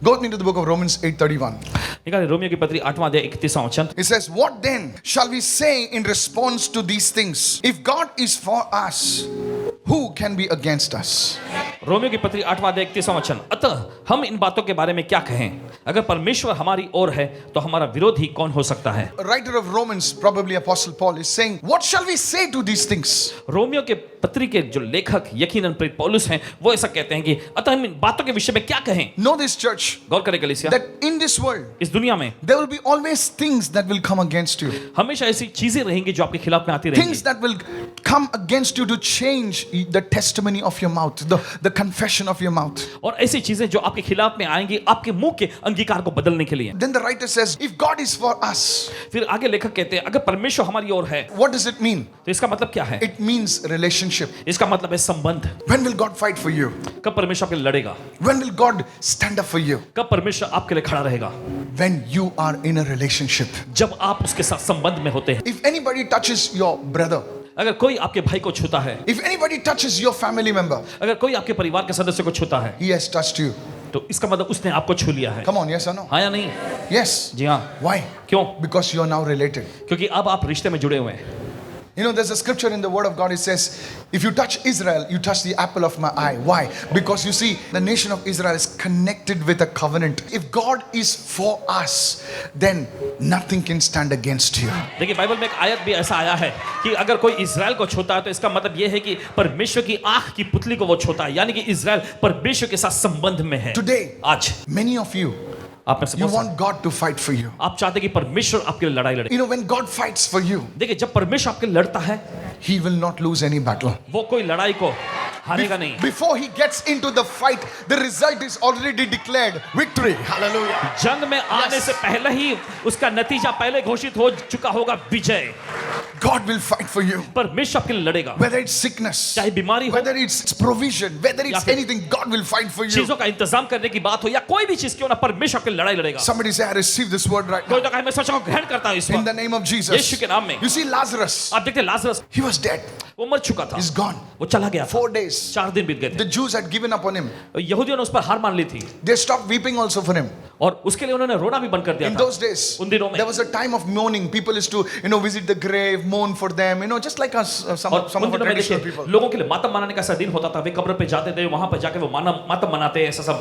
Go with me to the book of Romans 8:31. निकाले Romeo की पत्री 8वां अध्याय 31वां वचन। It says, what then shall we say in response to these things? If God is for us, who can be against us? Romeo की पत्री 8वां अध्याय 31वां वचन। अतः हम इन बातों के बारे में क्या कहें? अगर परमेश्वर हमारी ओर है तो हमारा विरोधी कौन हो सकता है? A writer of Romans, probably Apostle Paul, is saying, what shall we say to these things? Romeo के पत्री के जो लेखक यकीनन प्रेरित पौलुस हैं, वो ऐसा कहते हैं कि अतः हम इन बातों के विषय में क्या कहें? Know this, church, गौर करें कलीसिया, that in this world इस दुनिया में there will be always things that will come against you, हमेशा ऐसी चीजें रहेंगी जो आपके खिलाफ में आती रहेंगी, things that will come against you to change the testimony of your mouth, the confession of your mouth. और ऐसी चीजें जो आपके खिलाफ में आएंगी आपके मुंह के अंगीकार को बदलने के लिए। Then the writer says, if God is for us, फिर आगे लेखक कहते हैं अगर परमेश्वर हमारी ओर है what does it mean? तो इसका मतलब क्या है? It means relationship. इसका मतलब है संबंध। When will God fight for you? कब परमेश्वर आपके लिए लड़ेगा? When will God stand up for you? कब परमेश्वर आपके लिए खड़ा रहेगा? When you are in a relationship. जब आप उसके साथ संबंध में होते हैं। If anybody touches your brother, अगर कोई आपके भाई को छूता है, if anybody touches your family member, अगर कोई आपके परिवार के सदस्य को छूता है, he has touched you. तो इसका मतलब उसने आपको छू लिया है। Come on, yes or no? हाँ या नहीं? Yes. जी हाँ। Why? क्यों? Because you are now related. क्योंकि अब आप रिश्ते में जुड़े हुए हैं। You know, there's a scripture in the Word of God. It says, if you touch Israel, you touch the apple of my eye. Why? Because you see, the nation of Israel is connected with a covenant. If God is for us, then nothing can stand against you. देखिए Bible में एक आयत भी ऐसा आया है कि अगर कोई इज़राइल को छूता है तो इसका मतलब यह है कि परमेश्वर की आंख की पुतली को वो छूता है, यानी कि इज़राइल परमेश्वर के साथ संबंध में है। Today, आज many of you, आप में से you बहुत want God to fight for you. आप चाहते हैं कि परमेश्वर आपके लिए लड़ाई लड़े। You know, when God fights for you, देखिए जब परमेश्वर आपके लिए लड़ता है, He will not lose any battle. वो कोई लड़ाई को हारेगा नहीं। Before He gets into the fight, the result is already declared. Victory. Hallelujah. जंग में आने से पहले ही उसका नतीजा पहले घोषित हो चुका होगा, विजय। God will fight for you. परमेश्वर आपके लिए लड़ेगा। Whether it's sickness, चाहे बीमारी हो, whether it's provision, whether या it's फिर anything, God will fight for you. चीजों का इंतजाम करने की बात हो या कोई भी चीज क्यों ना, परमेश्वर आपके लिए लड़ाई लड़ेगा। Somebody say, I receive this word right कोई now. तो कहे मैं सच को ग्रहण करता हूं इस In वक्त the name of Yeshu Jesus. के नाम में। You see, Lazarus, आप देखते हैं लाजरस, he was dead. वो मर चुका था, He's gone. वो चला गया था। 4 days. 4 दिन बीत गए The थे। Jews had given up on him. यहूदियों ने उस पर हार मान ली थी They stopped weeping also for him. और उसके लिए उन्होंने रोना भी बंद कर दिया In था। those days, उन दिनों में there was a time of mourning. People used to, visit the grave, mourn for them, just like us, some और of उन our दिनों में traditional देखिए people. लोगों के लिए मातम मनाने का ऐसा दिन होता था, वे कब्र पे जाते थे, वहां पर जाके वो मातम मनाते हैं, ऐसा सब।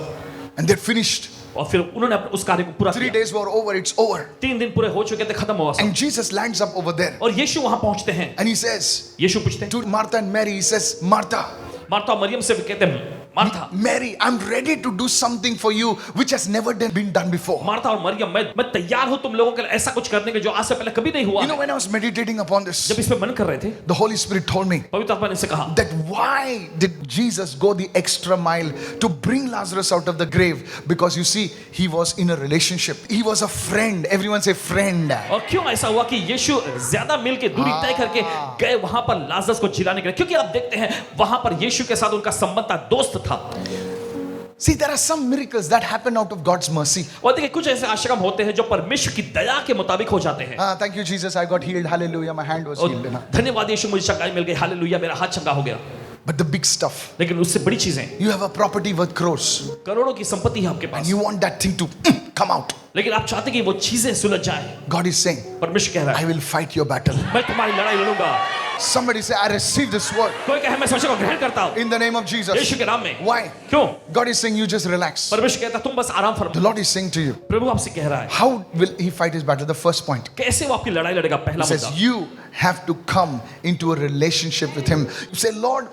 And they finished. और फिर उन्होंने उस कार्य को पूरा 3 किया। days were over. It's over. 3 दिन पूरे हो चुके थे, खत्म हुआ सब। And Jesus lands up over there. और यीशु वहां पहुंचते हैं। And he says यीशु पूछते हैं, to Martha and Mary, he says, Martha, Martha और मरियम से भी कहते हैं, Martha Mary, I'm ready to do something for you which has never been done before. Martha और मरियम, मैं तैयार हूं तुम लोगों के लिए ऐसा कुछ करने के जो आज से पहले कभी नहीं हुआ। When I was meditating upon this, जब इस पे मन कर रहे थे, the Holy Spirit told me पवित्र आत्मा ने से कहा that why did Jesus go the extra mile to bring Lazarus out of the grave? Because you see, he was in a relationship. He was a friend. Everyone say friend. और क्यों ऐसा हुआ कि यीशु ज्यादा मील की दूरी तय करके गए वहां पर लाजरस को जिलाने के लिए, क्योंकि आप देखते हैं वहां पर यीशु के साथ उनका संबंध था, दोस्त था। See, there are some miracles that happen out of God's mercy. और देखिए कुछ ऐसे आश्रम होते हैं जो परमेश्वर की दया के मुताबिक हो जाते हैं। Thank you, Jesus. I got healed. Hallelujah. My hand was और healed. धन्यवाद यीशु, मुझे चंगाई मिल गई, हालेलुया, मेरा हाथ चंगा हो गया। But the big stuff, लेकिन उससे बड़ी चीजें, you have a property worth crores करोड़ों की संपत्ति है आपके and pass, you want that thing to come out. लेकिन आप चाहते कि वो चीजें सुलझ जाए। God is saying, परमेश्वर कह रहा I है, will fight your battle. मैं तुम्हारी लड़ाई लड़ूंगा। Somebody say, I receive this word कोई कहे मैं सोचे को ग्रहण करता हूं in the name of Jesus. यीशु के नाम में। Why? क्यों? God is saying, you just relax. परमेश्वर कहता तुम बस आराम The फरमा। Lord is saying to you, प्रभु आपसे कह रहा है, how will he fight his battle? The first point. कैसे वो आपकी लड़ाई लड़ेगा? He पहला says, मुद्दा, you have to come into a relationship with him. You say, Lord,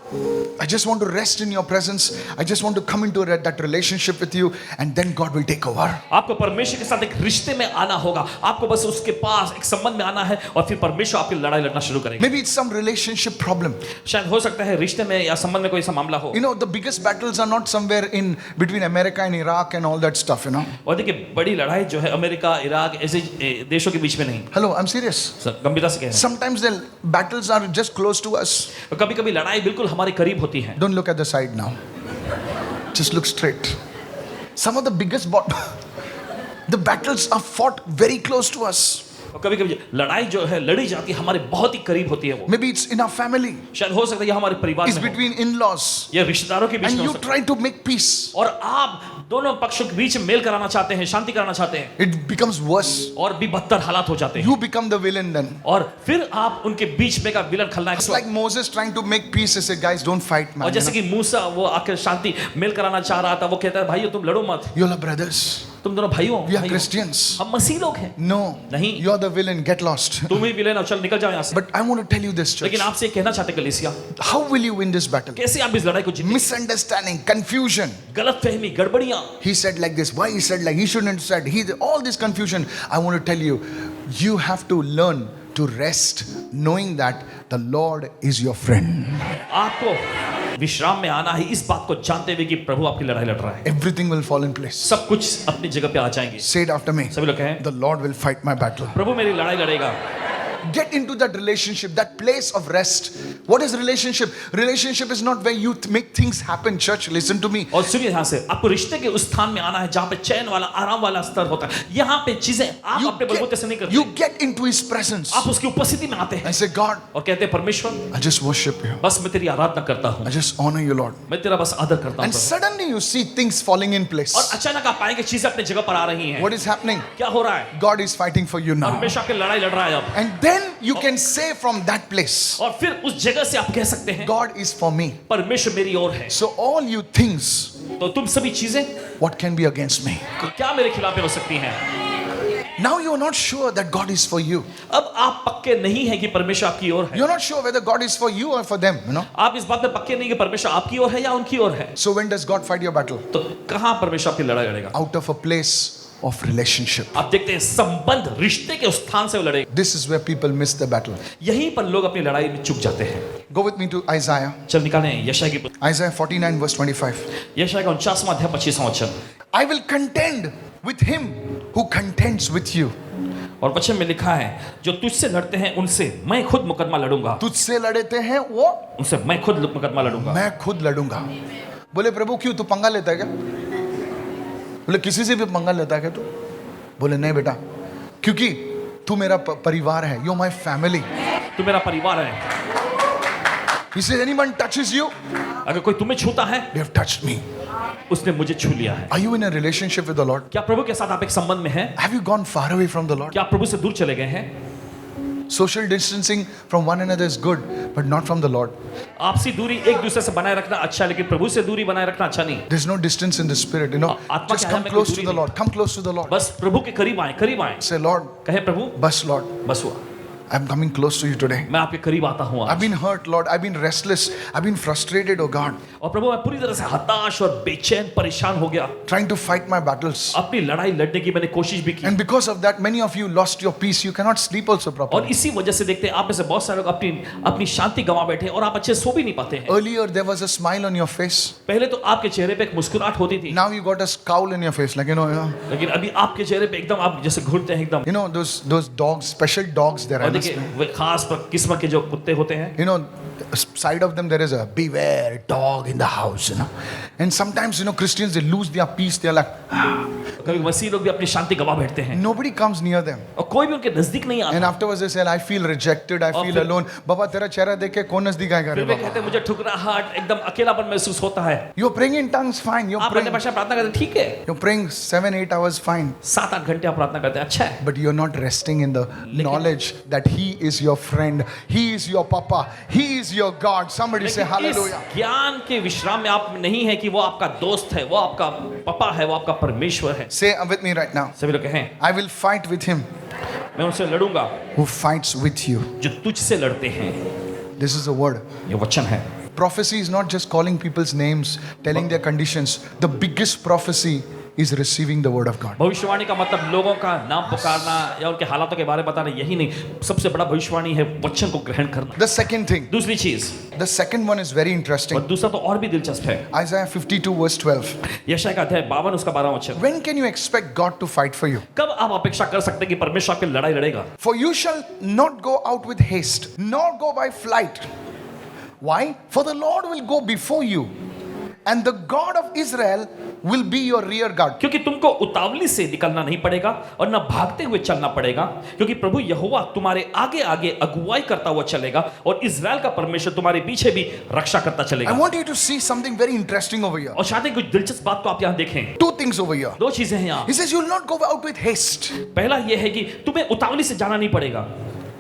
I just want to rest in your presence. I just want to come into that relationship with you, and then God will take over. आपको परमेश्वर के साथ एक रिश्ते में आना होगा, आपको बस उसके पास एक संबंध में आना है और फिर परमेश्वर आपकी लड़ाई लड़ना शुरू करेगा। Maybe it's some relationship problem. शायद हो सकता है रिश्ते में या संबंध में कोई ऐसा मामला हो। The biggest battles are not somewhere in between America and Iraq and all that stuff, और देखिए बड़ी लड़ाई जो है अमेरिका, इराक ऐसे देशों के बीच में नहीं। Hello, I'm serious. गंभीरता से कह रहे हैं। Sometimes the battles are just close to us. कभी-कभी लड़ाई बिल्कुल हमारे करीब होती है। Don't look at the side now. Just look straight. Some of the biggest the battles are fought very close to us. और कभी-कभी लड़ाई जो है लड़ी जाती है हमारे बहुत ही करीब होती है वो। Maybe it's in our family, शायद हो सकता है ये हमारे परिवार it's में हो, between in-laws, ये रिश्तेदारों के बीच and में हो you सकता try to make peace. है। और आप दोनों पक्षों के बीच में मेल कराना चाहते हैं, शांति कराना चाहते हैं, It becomes worse. और भी बदतर हालात हो जाते हैं। You become the villain then. और फिर आप उनके बीच में का विलन खलनायक। It's like Moses trying to make peace. He said, guys, don't fight, और man. जैसे कि मूसा वो आकर शांति मेल कराना चाह रहा था, वो कहता है भाइयों तुम लड़ो मत, You're the brothers. तुम दोनों भाइयों We are भाइयों। Christians. हम मसीह लोग हैं। No, नहीं। you're the villain. Get lost. तुम ही विलेन हो, चल निकल जाओ यहाँ से। But I want to tell you this, church. लेकिन आपसे कहना चाहते कलीसिया, How will you win this battle? कैसे आप इस लड़ाई को जीतेंगे? Misunderstanding, confusion. गलतफहमी, गड़बड़ियां। He said like this. Why he said like he shouldn't have said. All this confusion. I want to tell you, you have to learn to rest, knowing that the Lord is your friend. आपको विश्राम में आना है इस बात को जानते हुए कि प्रभु आपकी लड़ाई लड़ रहा है। Everything will fall in place. सब कुछ अपनी जगह पे आ जाएंगे। Say it after me. सभी लोग कहें, The Lord will fight my battle. प्रभु मेरी लड़ाई लड़ेगा। Get into that relationship, that place of rest. What is relationship? Relationship is not where you make things happen. Church, listen to me. और सुनिए ध्यान से, आपको रिश्ते के उस स्थान में आना है जहाँ पे चैन वाला, आराम वाला स्तर होता है। यहाँ पे चीजें आप अपने बलबूते से नहीं करते। You get into His presence. आप उसकी उपस्थिति में आते हैं I say, God, और कहते हैं परमेश्वर, I just worship you. बस मैं तेरी आराधना करता हूँ, I just honor you, Lord. मैं तेरा बस आदर करता And हूँ। suddenly you see things falling in place. और अचानक आप पाएंगे चीजें अपनी जगह पर आ रही हैं। What is happening? क्या हो रहा है? God is fighting for you now. परमेश्वर आपकी लड़ाई लड़ रहा है अब। And then you can say from that place, और फिर उस जगह से आप कह सकते हैं God is for me. परमेश्वर मेरी ओर है। So all you things, तो तुम सभी चीजें what can be against me? क्या मेरे खिलाफ हो सकती हैं? Now you're not sure that God is for you. अब आप पक्के नहीं हैं कि परमेश्वर आपकी ओर है। You're not sure whether God is for you or for them, you know. आप इस बात में पक्के नहीं कि परमेश्वर आपकी ओर है या उनकी ओर है। So when does God fight your battle? तो कहाँ परमेश्वर आपकी लड़ाई लड़ेगा? Out of a place of relationship. आप देखते हैं संबंध, रिश्ते के उस स्थान से वो लड़ेगा। This is where people miss the battle. यहीं पर लोग अपनी लड़ाई में चूक जाते हैं। Go with me to Isaiah. चल निकालें यशाया की पुस्तक, Isaiah 49 verse 25. यशाया का 49वां अध्याय 25वां वचन। I will contend with him who contends with you. और वचन में लिखा है, जो तुझसे लड़ते हैं उनसे मैं खुद मुकदमा लड़ूंगा। तुझसे लड़ते हैं वो, उनसे मैं खुद मुकदमा लड़ूंगा। मैं खुद लड़ूंगा। बोले प्रभु क्यों, तू पंगा लेता है क्या? बोले किसी से भी पंगा लेता है क्या तू? बोले नहीं बेटा, क्योंकि तू मेरा परिवार है। You're my family. तू मेरा परिवार है। He says anyone touches you, अगर कोई तुम्हें छूता है, they have touched me. उसने मुझे छू लिया है। Are you in a relationship with the Lord? क्या प्रभु के साथ आप एक संबंध में हैं? Have you gone far away from the Lord? क्या आप प्रभु से दूर चले गए हैं? Social distancing from one another is good, but not from the Lord. आपसी दूरी एक दूसरे से बनाए रखना अच्छा है, लेकिन प्रभु से दूरी बनाए रखना अच्छा नहीं। There's no distance in the spirit, you know. आत्मा Just के come आयाम में close कोई to दूरी the नहीं। Lord. Come close to the Lord. बस प्रभु के करीब आए, करीब आए। Say, Lord, कहे प्रभु, bus Lord, बस हुआ, I'm coming close to you today. मैं आपके करीब आता हूँ I've आज। been hurt, Lord. I've been restless. I've been frustrated, oh God, और प्रभु मैं पूरी तरह से हताश और बेचैन परेशान हो गया। trying to fight my battles. अपनी लड़ाई लड़ने की मैंने कोशिश भी की, And because of that, many of you lost your peace. You cannot sleep also और properly. इसी वजह से देखते हैं आप में से बहुत सारे लोग अपनी शांति गंवा बैठे हैं और आप अच्छे सो भी नहीं पाते हैं। Earlier, there was a smile on your face. पहले तो आपके चेहरे पे एक मुस्कुराहट होती थी, Now you got a scowl in your face, like, you know, लेकिन अभी आपके चेहरे पे एकदम आप जैसे घूरते हैं एकदम। those dogs, special dogs there. और देखिए वे खास किस्म के जो कुत्ते होते हैं, You know, side of them there is a beware dog in the house, you know. And sometimes, you know, Christians, they lose their peace. They're like, कभी मसीह लोग भी अपनी शांति गंवा बैठते हैं nobody comes near them. और कोई भी उनके नजदीक नहीं And आता। afterwards they say, I feel rejected, I feel फिर- alone. बाबा तेरा चेहरा देख के कौन नजदीक आएगा रे फिर वे बाबा? कहते हैं मुझे ठुकराहट, एकदम अकेलापन महसूस होता है। You're praying in tongues, fine. You're आप अन्य praying. भाषा में प्रार्थना करते हैं, ठीक है, You're praying 7-8 hours, fine. 7-8 घंटे आप प्रार्थना करते हैं, अच्छा है, But you're not resting in the knowledge that He is your friend, He is your Papa, He is your God. Somebody say लेकिन इस hallelujah. ज्ञान के विश्राम में आप नहीं है कि वो आपका दोस्त है, वो आपका पापा है, वो आपका परमेश्वर है। Say with me right now. सभी लोग कहें, I will fight with Him मैं उनसे लड़ूंगा who fights with you. जो तुझसे लड़ते हैं। This is the word. ये वचन है। Prophecy is not just calling people's names, telling their conditions. The biggest prophecy is receiving the word of God. भविष्यवाणी का मतलब लोगों का नाम पुकारना या उनके हालातों के बारे में बताना, यही नहीं, सबसे बड़ा भविष्यवाणी है वचन को ग्रहण करना। The second thing, दूसरी चीज, the second one is very interesting. और दूसरा तो और भी दिलचस्प है। Isaiah 52 verse 12. यशायाह का अध्याय 52 उसका 12वां वचन। When can you expect God to fight for you? कब आप अपेक्षा कर सकते हैं कि परमेश्वर आपकी लड़ाई लड़ेगा? For you shall not go out with haste, nor go by flight. Why? For the Lord will go before you, and the God of Israel will be your rear guard. क्योंकि तुमको उतावली से निकलना नहीं पड़ेगा और ना भागते हुए चलना पड़ेगा, क्योंकि प्रभु यहोवा तुम्हारे आगे आगे अगुवाई करता हुआ चलेगा और इजराइल का परमेश्वर तुम्हारे पीछे भी रक्षा करता I चलेगा। want you to see something very interesting over here. और शायद ही कुछ दिलचस्प बात को आप यहाँ देखें। Two things over here. दो चीजें हैं यहाँ। He says you will not go out with haste. पहला यह है कि तुम्हें उतावली से जाना नहीं पड़ेगा।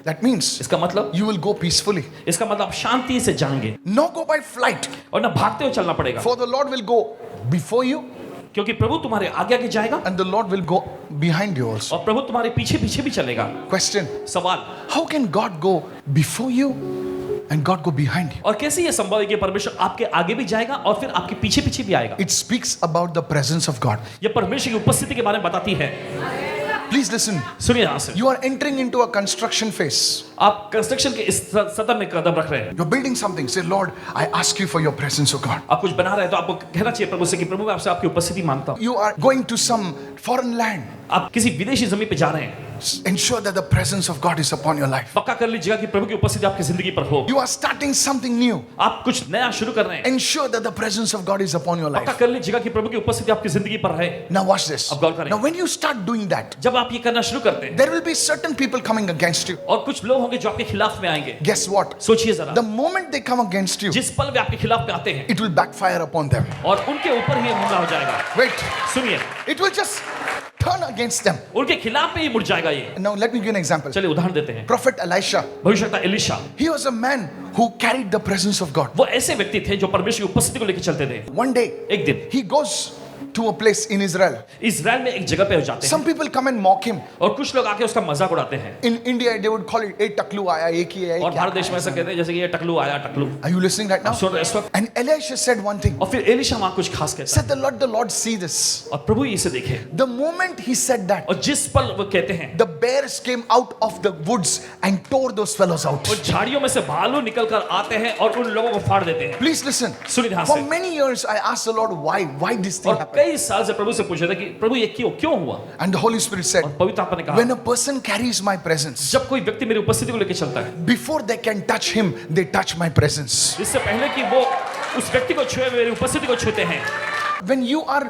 That means इसका मतलब you will go peacefully. इसका मतलब आप शांति से जाएंगे No go by flight. और ना भागते हुए चलना पड़ेगा, For the Lord will go before you क्योंकि प्रभु तुम्हारे आगे आगे जाएगा and the Lord will go behind you also. और प्रभु तुम्हारे पीछे पीछे भी चलेगा। Question. सवाल, How can God go before you and God go behind you? और कैसे ये संभव है कि परमेश्वर आपके आगे भी जाएगा और फिर आपके पीछे पीछे भी आएगा? It speaks about the presence of God. ये परमेश्वर की उपस्थिति के बारे में बताती है। Please listen. सुनिए यहाँ से, You are entering into a construction phase. आप कंस्ट्रक्शन के इस सतह में कदम रख रहे हैं। You're building something. Say, Lord, I ask you for your presence, O God. आप कुछ बना रहे हैं तो आपको कहना चाहिए प्रभु से कि प्रभु मैं आपसे आपकी उपस्थिति मांगता हूँ। You are going to some foreign land. आप किसी विदेशी जमीन पे जा रहे हैं, Ensure that the presence of God is upon your life. पक्का कर लीजिएगा कि प्रभु की उपस्थिति आपकी जिंदगी पर हो। You are starting something new. आप कुछ नया शुरू कर रहे हैं, Ensure that the presence of God is upon your पक्का life. कर लीजिएगा कि प्रभु की उपस्थिति आपकी जिंदगी पर रहे। Now watch this. अब गौर करें। Now when you start doing that, जब आप ये करना शुरू करते हैं there will be certain people coming against you. और कुछ लोग होंगे जो आपके खिलाफ में आएंगे। Guess what? सोचिए जरा, The moment they come against you, जिस पल वे आपके खिलाफ में आते हैं it will backfire upon them. और उनके ऊपर ही हमला हो जाएगा। Wait, सुनिए, it will just turn against them. उनके खिलाफ में ही मुड़ जाएगा ये। Now let me give you an example. चलिए उदाहरण देते हैं। Prophet Elisha, भविष्यवक्ता Elisha, he was a man who carried the presence of God. वो ऐसे व्यक्ति थे जो परमेश्वर की उपस्थिति को लेकर चलते थे। One day, एक दिन he goes to a place in Israel. Israel में एक जगह पे हो जाते हैं Some people come and mock him. और कुछ लोग आके उसका मजाक उड़ाते हैं। In India, they would call it, "Hey, taklu aaya, ek hi hai." और भारत देश में ऐसा कहते हैं जैसे कि ये टकलू आया टकलू। Are you listening right now? आप सुन रहे हैं इस वक्त? And Elisha said one thing. और फिर एलीशा वहां कुछ खास कहता Said the Lord see this. है और प्रभु इसे देखे। The moment he said that, और जिस पल वो कहते हैं, the bears came out of the woods and tore those fellows out. और झाड़ियों में से भालू निकल कर आते हैं और उन लोगों को फाड़ देते हैं। Please listen. सुनिए ध्यान For से। many years, I asked the Lord why this thing और happened. कई साल से प्रभु से पूछा था कि प्रभु ये क्यों हुआ? And the Holy Spirit said, और पवित्र आत्मा ने कहा, when a person carries my presence, जब कोई व्यक्ति मेरी उपस्थिति को लेकर चलता है, before they can touch him, they touch my presence. इससे पहले कि वो उस व्यक्ति को छुए मेरी उपस्थिति को छूते हैं। When you are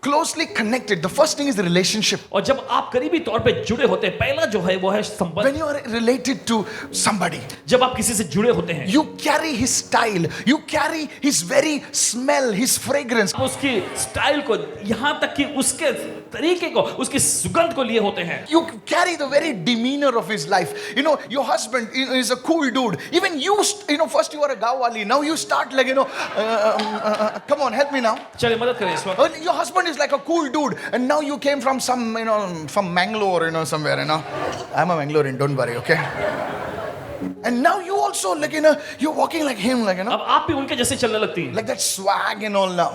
closely connected, the first thing is the relationship. और जब आप करीबी तौर पे जुड़े होते हैं, पहला जो है वो है संबंध। When you are related to somebody, जब आप किसी से जुड़े होते हैं, you carry his style, you carry his very smell, his fragrance. आप उसकी स्टाइल को, यहाँ तक कि उसके तरीके को, उसकी सुगंध को लिए होते हैं। You carry the very demeanor of his life. You know, your husband is a cool dude. Even you, first you are a gawali. Now you start like, come on, help me now. चलिए मदद करें इस वक्त। Your husband is like a cool dude, and now you came from some, from Mangalore, somewhere, I'm a Mangalorean, don't worry, okay? And now you also, like, you're walking like him, like, अब आप भी उनके जैसे चलने लगती हैं। like that swag and all now.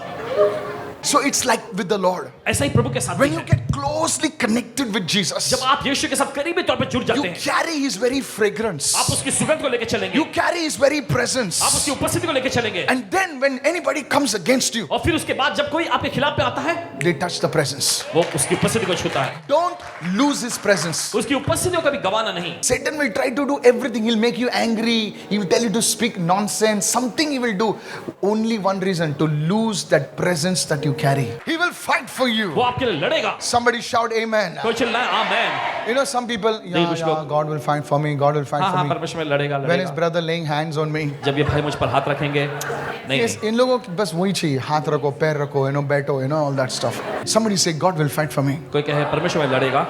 So it's like with the Lord. ऐसा ही प्रभु के साथ When भी you है। get closely connected with Jesus, जब आप यीशु के साथ करीबी तौर पे जुड़ you जाते हैं, carry his very fragrance. आप उसकी सुगंध को लेकर चलेंगे, You carry his very presence. आप उसकी उपस्थिति को लेकर चलेंगे। And then when anybody comes against you, और फिर उसके बाद जब कोई आपके खिलाफ पे आता है, they touch the presence. वो उसकी उपस्थिति को छूता है। Don't lose his presence. उसकी उपस्थिति को कभी गवाना नहीं। Satan will try to do everything. He'll make you angry. He will tell you to speak nonsense. Something he will do. Only one reason, to lose that presence that you carry. He will fight for you. वो आपके लिए लड़ेगा। Somebody shout amen. कोई चिल्लाए आमेन। Some people, कुछ लोग- God will fight for me. God will fight हाँ for हाँ me. परमेश्वर में लड़ेगा When his लड़ेगा। brother laying hands on me. जब ये भाई मुझ पर हाथ रखेंगे, नहीं Yes, नहीं। इन लोगों को बस वही चाहिए, हाथ रखो, पैर रखो, बैठो, all that stuff. Somebody say, God will fight for me. कोई कहे परमेश्वर में लड़ेगा।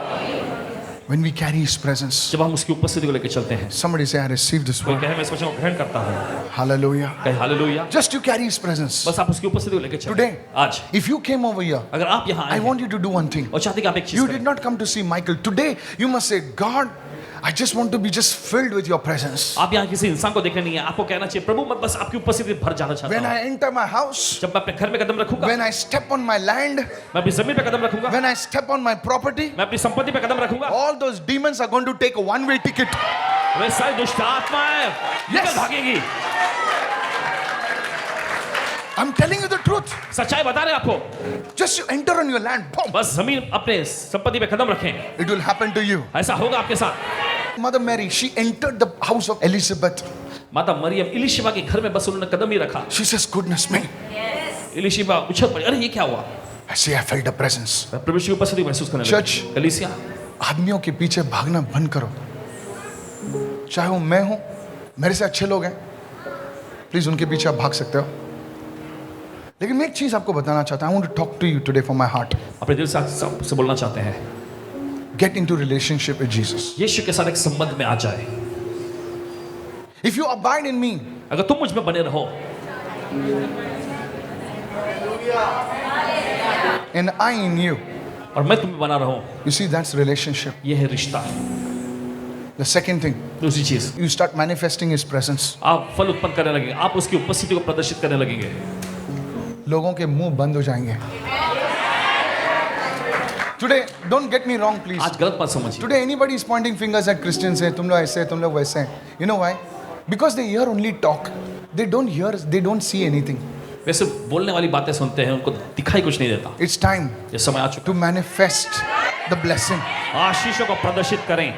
When we carry his presence. जब हम उसकी उपस्थिति को लेकर चलते हैं, Somebody say, I receive this कोई word. कहे मैं इस वचन को ग्रहण करता हूँ, Hallelujah. कहे hallelujah. Just you carry his presence. बस आप उसकी उपस्थिति को लेकर चलें। Today, आज if you came over here, अगर आप यहाँ I आए हैं want you to do one thing. और चाहते कि आप एक चीज You करें, did not come to see Michael. Today, you must say, God, I just want to be just filled with your presence. आप यहाँ किसी इंसान को देखने नहीं है, आपको कहना चाहिए प्रभु मैं बस आपकी उपस्थिति में भर जाना चाहता When हूँ। I enter my house, जब मैं अपने घर में कदम रखूंगा, when I step on my land, मैं अपनी जमीन पे कदम रखूंगा, when I step on my property, मैं अपनी संपत्ति पे कदम रखूंगा, all those demons are going to take a one-way ticket. वे सारी दुष्ट आत्माएं निकल Yes. भागेगी। I'm telling you the truth. सच्चाई बता रहे हैं आपको। Just you enter on your land, boom, बस जमीन अपने संपत्ति पे कदम रखें, it will happen to you. ऐसा होगा आपके साथ। Mother Mary, she entered the house of Elizabeth. माता मरियम इलीशिबा के घर में बस उन्होंने कदम ही रखा, She says, goodness me. इलीशिबा उछल पड़ी, अरे ये क्या हुआ? I say, I felt a presence. प्रभु की उपस्थिति महसूस करने Church. लगे। कलीसिया, आदमियों के पीछे भागना बंद करो, चाहे वो मैं हूं, मेरे से अच्छे लोग हैं, प्लीज उनके पीछे आप भाग सकते हो। लेकिन मैं एक चीज आपको बताना चाहता हूं, I want to talk to you today from my heart. अपने दिल से बोलना चाहते हैं, Get into relationship with Jesus. यीशु के साथ एक संबंध में आ जाए। If you abide in me, अगर तुम मुझ में बने रहो and I in you, और मैं तुम में बना रहूं, you see, that's relationship. ये है रिश्ता। The second thing, दूसरी चीज, you start manifesting his presence. आप फल उत्पन्न करने लगेंगे, आप उसकी उपस्थिति को प्रदर्शित करने लगेंगे। लोगों के मुंह बंद हो जाएंगे। Today, don't get me wrong, please. आज गलत बात समझिए। Today, anybody is pointing fingers at Christians, say, तुम लोग ऐसे हैं, तुम लोग वैसे हैं. You know why? Because they hear only talk. They don't hear, they don't see anything. वे सिर्फ बोलने वाली बातें सुनते हैं, उनको दिखाई कुछ नहीं देता। It's time ये समय आ चुका to manifest the blessing. है, आशीषों को प्रदर्शित करें।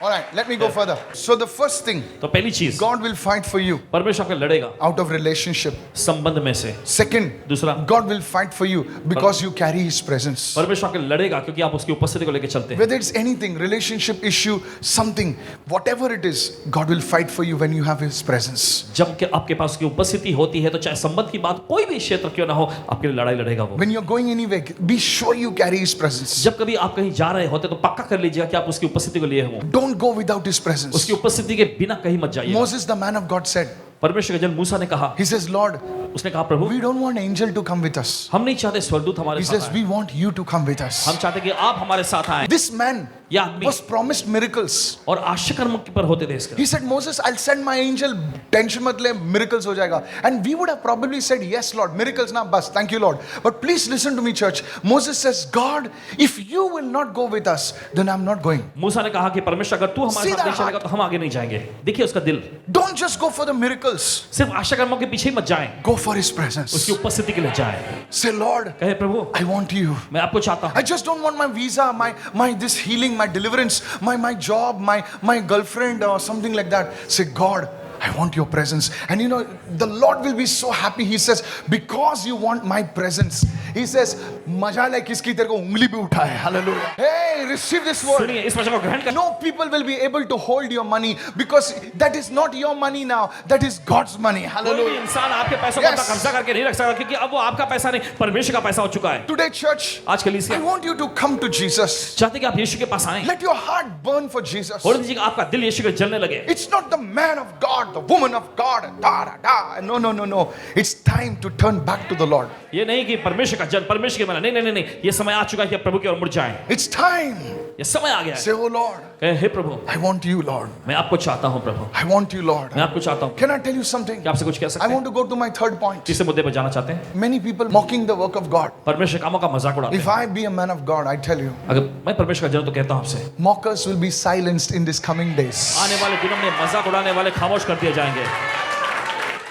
All right, let me go further. So the first thing, तो पहली चीज, God will fight for you परमेश्वर आपके लड़ेगा out of relationship. संबंध में से। Second, दूसरा, God will fight for you because you carry his presence. परमेश्वर आपके लड़ेगा क्योंकि आप उसकी उपस्थिति को लेकर चलते हैं। Whether it's anything, relationship issue, something, whatever it is, God will fight for you when you have his presence. जब कि आपके पास उसकी उपस्थिति होती है तो चाहे संबंध की बात कोई भी क्षेत्र क्यों ना हो, आपके लिए लड़ाई लड़ेगा वो। When you're going anywhere, be sure you carry his presence. जब कभी आप कहीं जा रहे होते तो पक्का कर लीजिएगा कि आप उसकी उपस्थिति को लिए हो। Don't go without his presence. उसकी उपस्थिति के बिना कहीं मत जाइए। Moses, the man of God, said, परमेश्वर के जन मूसा ने कहा, he says, Lord, उसने कहा प्रभु, we don't want angel to come with us. हम नहीं चाहते स्वर्गदूत हमारे He साथ says, आए। we want you to come with us. हम चाहते कि आप हमारे साथ आए। This man यह आदमी was promised miracles. और आश्चर्यकर्म पर होते थे इसके। He said, Moses, I'll send my angel. Tension mat le, miracles ho jayega. And we would have probably said, yes, Lord, miracles na bas. Thank you, Lord. But please listen to me, church. Moses says, God, if you will not go with us, then I'm not going. मूसा ने कहा कि परमेश्वर अगर तू हमारे See साथ that नहीं चलेगा तो हम आगे नहीं जाएंगे। देखिए उसका दिल, Don't just go for the miracles. सिर्फ आश्चर्यकर्मों के पीछे ही मत जाएं, Go for his presence. उसकी उपस्थिति के लिए जाएं। Say, Lord, कहे प्रभु, I want you. मैं आपको चाहता I हूँ। just don't want my visa, my this healing, my deliverance, my job, my girlfriend or something like that. Say, God, I want your presence. And you know, the Lord will be so happy. He says, because you want my presence. He says, मजा ले किसकी तेरे को उंगली भी उठाए. Hallelujah. Hey, receive this word. सुनिए, इस वचन को ग्रहण कर। No people will be able to hold your money because that is not your money now. That is God's money. कोई भी Hallelujah. इंसान आपके पैसों को Yes. अपना कब्जा करके नहीं रख सकता क्योंकि अब वो आपका पैसा नहीं, परमेश्वर का पैसा हो चुका है। Today, church, आज I कलीसिया want you to come to Jesus. चाहते कि आप यीशु के पास आएं। Let your heart burn for Jesus. और दीजिए कि आपका दिल यीशु के जलने लगे। It's not the man of God, the woman of God, and da da da. No, no, no, no. It's time to turn back to the Lord. ये नहीं कि परमेश्वर का जन परमेश्वर के बना, नहीं नहीं नहीं नहीं, ये समय आ चुका है कि आप प्रभु की ओर मुड़ जाएं। It's time. ये समय आ गया है। Say, oh Lord, कहे हे प्रभु, I want you, Lord. मैं आपको चाहता हूँ प्रभु, I want you, Lord. मैं आपको चाहता हूँ। Can I tell you something? क्या आपसे कुछ कह I सकते हैं? want to go to my third point. तीसरे मुद्दे पर जाना चाहते हैं। Many people mocking the work of God. परमेश्वर कामों का मजाक उड़ाते If हैं। I be a man of God, I tell you, अगर मैं परमेश्वर का जन तो कहता हूँ आपसे, mockers will be silenced in this coming days. आने वाले दिनों में मजाक उड़ाने वाले खामोश कर दिए जाएंगे।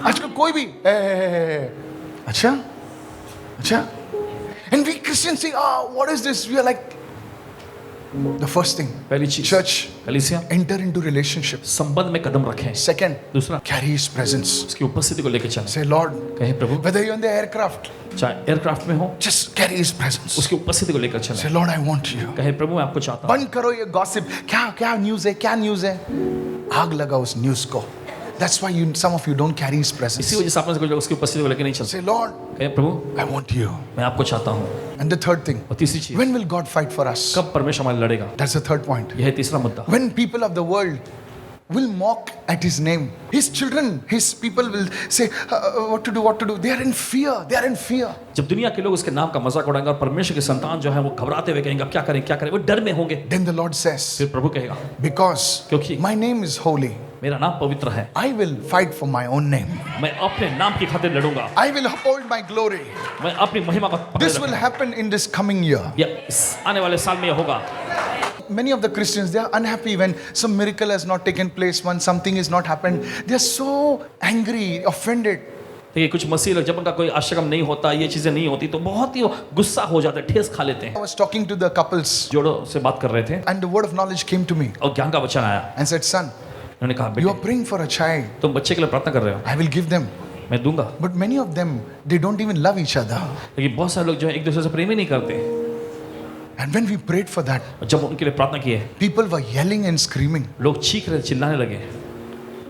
आजकल कोई भी अच्छा अच्छा and we Christians say, what is this? We are like, the first thing, पहली चीज, church, कलीसिया enter into relationships. संबंध में कदम रखें। Second, दूसरा, carry his presence. उसकी उपस्थिति को लेकर चलें। Say, Lord, कहे प्रभु, whether you're in the aircraft, चाहे एयरक्राफ्ट में हो, just carry his presence. उसकी उपस्थिति को लेकर चलें। Say, Lord, I want you. कहे प्रभु, मैं आपको चाहता हूँ। बंद करो ये गॉसिप, क्या क्या न्यूज़ है, क्या न्यूज़ है, आग लगा उस न्यूज़ को. That's why some of you don't carry his इसी presence. वजह से आप में से कुछ लोग उसकी उपस्थिति को लेकर नहीं चलते। Say, Lord, कहे प्रभु, I want you. मैं आपको चाहता हूँ। And the third thing, और तीसरी चीज, when will God fight for us? कब परमेश्वर हमारे लड़ेगा? That's the third point. यह है तीसरा मुद्दा। When people of the world will mock at his name, his children, his people will say, what to do, what to do. They are in fear. They are in fear. जब दुनिया के लोग उसके नाम का मजाक उड़ाएंगे और परमेश्वर के संतान जो है वो घबराते हुए कहेंगे अब क्या करें क्या करें, वो डर में होंगे। Then the Lord says, फिर प्रभु कहेगा, because क्योंकि my name is holy, मेरा नाम पवित्र है, I will fight for my own name. मैं अपने नाम की खातिर लड़ूंगा, I will uphold my glory. मैं अपनी महिमा को पकड़े This will रखूंगा। happen in this coming year. या इस आने वाले साल में यह होगा। Many of the Christians, they are unhappy when some miracle has not taken place, when something is not happened. They are so angry, offended. देखिए कुछ मसीह लोग जब उनका कोई आश्रम नहीं होता, ये चीजें नहीं होती तो बहुत ही गुस्सा हो जाते हैं, ठेस खा लेते हैं। I was talking to the couples जोड़ों से बात कर रहे थे and the word of knowledge came to me और ज्ञान का वचन आया, and said, son, उन्होंने कहा you are बेटे praying for a child. तुम बच्चे के लिए प्रार्थना कर रहे हो, I will give them. मैं दूंगा। But many of them, they don't even love each other. लेकिन बहुत सारे लोग जो है एक दूसरे से प्रेम ही नहीं करते। And when we prayed for that, और जब उनके लिए प्रार्थना की है, people were yelling and screaming लोग चीख रहे चिल्लाने लगे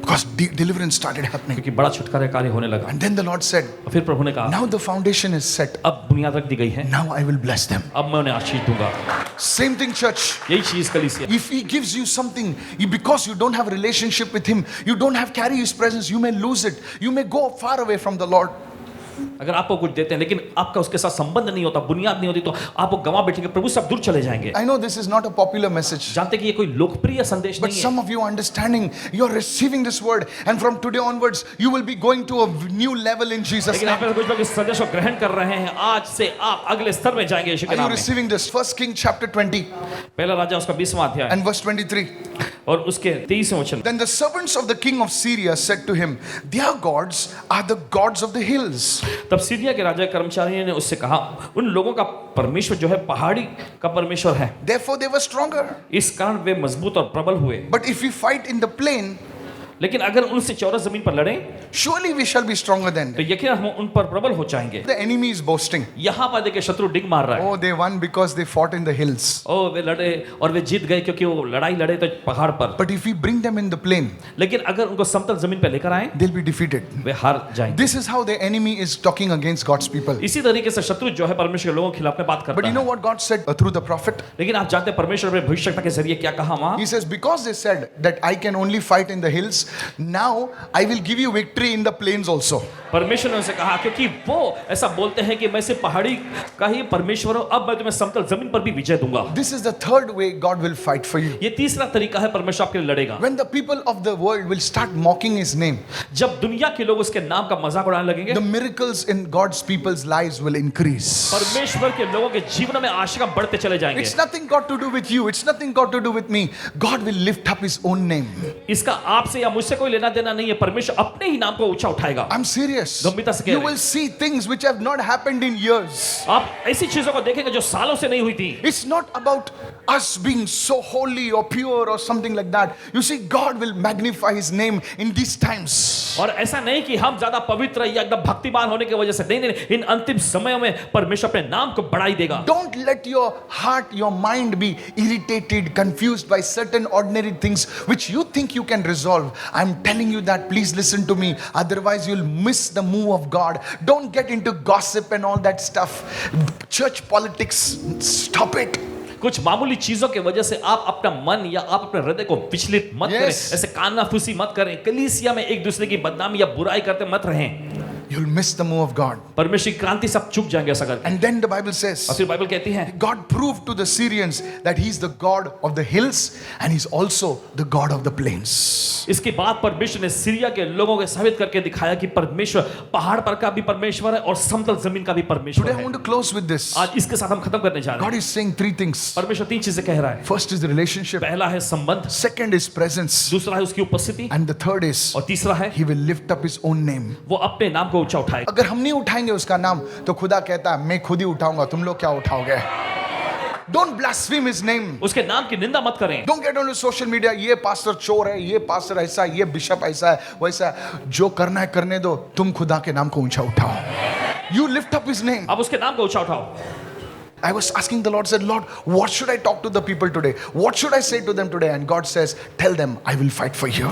because deliverance started happening. क्योंकि बड़ा छुटकारा कार्य होने लगा। And then the Lord said, और फिर प्रभु ने कहा, now the foundation is set. अब बुनियाद रख दी गई है, Now I will bless them. अब मैं उन्हें आशीष दूंगा। Same thing, church. यही चीज कलीसिया। If he gives you something, because you don't have a relationship with him, you don't have carry his presence, you may lose it. You may go far away from the Lord. अगर आपको कुछ देते हैं लेकिन आपका उसके साथ संबंध नहीं होता, बुनियाद नहीं होती, तो आप वो गंवा बैठेंगे, प्रभु से आप दूर चले जाएंगे। I know this is not a popular message, जानते कि ये कोई लोकप्रिय संदेश but नहीं है, some of you are understanding, you're receiving this word, and from today onwards, you will be going to a new level in Jesus' लेकिन आप name. में से कुछ लोग इस संदेश को ग्रहण कर रहे हैं, आज से आप अगले स्तर में जाएंगे यीशु के Are you नाम में। receiving this? 1 King chapter 20 पहला राजा उसका 20वां अध्याय and verse 23. और उसके 23वें वचन। Then the servants of the king of Syria said to him, their gods are the gods of the hills. तब सीरिया के राजा कर्मचारियों ने उससे कहा, उन लोगों का परमेश्वर जो है पहाड़ी का परमेश्वर है, Therefore they were stronger. इस कारण वे मजबूत और प्रबल हुए। But if we fight in the plain, लेकिन अगर उनसे चौरस जमीन पर लड़ें surely we shall be stronger than तो them. यकीन हम उन पर प्रबल हो जाएंगे। The enemy is boasting. यहाँ पर देखिए शत्रु डिग मार रहा है। Oh, they won because they fought in the hills. ओ वे लड़े और वे जीत गए क्योंकि वो लड़ाई लड़े तो पहाड़ पर। But if we bring them in the plain, लेकिन अगर उनको समतल जमीन पर लेकर आए they'll be defeated. वे हार जाएंगे। This is how the enemy is talking against God's people. इसी तरीके से शत्रु जो है परमेश्वर के लोगों के खिलाफ में बात But करता you know है। what God said through the prophet? लेकिन आप जानते हैं परमेश्वर ने भविष्यवक्ता के जरिए क्या कहा वहाँ? He says, because they said that I can only fight in the hills, now I will give you victory in the plains also. परमेश्वर ने उनसे कहा क्योंकि वो ऐसा बोलते हैं कि मैं सिर्फ पहाड़ी का ही परमेश्वर हूं, अब मैं तुम्हें समतल जमीन पर भी विजय दूंगा। This is the third way God will fight for you. ये तीसरा तरीका है परमेश्वर आपके लिए लड़ेगा। When the people of the world will start mocking his name, जब दुनिया के लोग उसके नाम का मजाक उड़ाने लगेंगे, the miracles in God's people's lives will increase. परमेश्वर के लोगों के जीवन में आशिका बढ़ते चले जाएंगे। It's nothing got to do with you. It's nothing got to do with me. God will lift up his own name. इसका आपसे या मुझसे कोई लेना देना नहीं है, परमेश्वर अपने ही नाम को ऊंचा उठाएगा। I'm serious. गंभीरता से कह You रहे हैं। will see things which have not happened in years. आप ऐसी चीजों को देखेंगे जो सालों से नहीं हुई थी। It's not about us being so holy or pure or something like that. You see, God will magnify his name in these times. और ऐसा नहीं कि हम ज्यादा पवित्र या एकदम भक्तिमान होने की वजह से, नहीं नहीं, इन अंतिम समयों में परमेश्वर अपने नाम को बढ़ाई देगा। Don't let your heart, your mind be irritated, confused by certain ordinary things which you think you can resolve. I'm telling you that, please listen to me. Otherwise, you'll miss the move of God. Don't get into gossip and all that stuff. Church politics, stop it. कुछ मामूली चीजों की वजह से आप अपना मन या आप अपने हृदय को विचलित मत Yes. करें, ऐसे कानाफूसी मत करें, कलीसिया में एक दूसरे की बदनामी या बुराई करते मत रहें। You'll miss the move of God. परमेश्वर की क्रांति सब चूक जाएंगे ऐसा करके। And then the Bible says, और फिर बाइबल कहती है God proved to the Syrians that he's the God of the hills and he's also the God of the plains. इसके बाद परमेश्वर ने सीरिया के लोगों को साबित करके दिखाया कि परमेश्वर पहाड़ पर का भी परमेश्वर है और समतल जमीन का भी परमेश्वर Today I है। want to close with this. आज इसके साथ हम खत्म करने जा रहे हैं। God is saying three things. परमेश्वर तीन चीजें कह रहा है। First is the relationship, पहला है संबंध, second is presence, दूसरा है उसकी उपस्थिति, and the third is और तीसरा है he will lift up his own name. वो अपने नाम को ऊंचा उठाएगा। अगर हम नहीं उठाएंगे उसका नाम तो खुदा कहता है मैं खुद ही उठाऊंगा, तुम लोग क्या उठाओगे? Don't blaspheme his name. उसके नाम की निंदा मत करें। Don't get on social media. ये पास्टर चोर है, ये पास्टर ऐसा है, ये बिशप ऐसा है, वैसा है। जो करना है करने दो, तुम खुदा के नाम को ऊंचा उठाओ। You lift up his name. अब उसके नाम को ऊंचा उठाओ। I was asking the Lord, said, Lord, what should I talk to the people today? What should I say to them today? And God says, tell them, I will fight for you.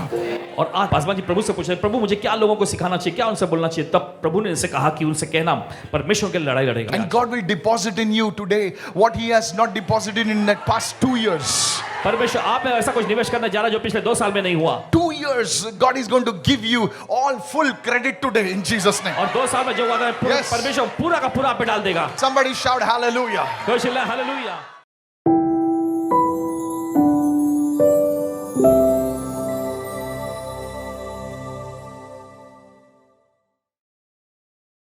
और आज पासवान जी प्रभु से पूछ रहे, प्रभु मुझे क्या लोगों को सिखाना चाहिए, क्या उनसे बोलना चाहिए? तब प्रभु ने उनसे कहा कि उनसे कहना परमेश्वर के लिए लड़ाई लड़ेगा। And God will deposit in you today what He has not deposited in the past 2 years. परमेश्वर आप में ऐसा कुछ निवेश करने जा रहा है जो पिछले 2 साल में नहीं हुआ। 2 years, God is going to give you all full credit today in Jesus' name. और 2 साल में जो वादा है Yes. परमेश्वर पूरा का पूरा आप पे डाल देगा। Somebody shout hallelujah. कोई चिल्लाए हालेलुया।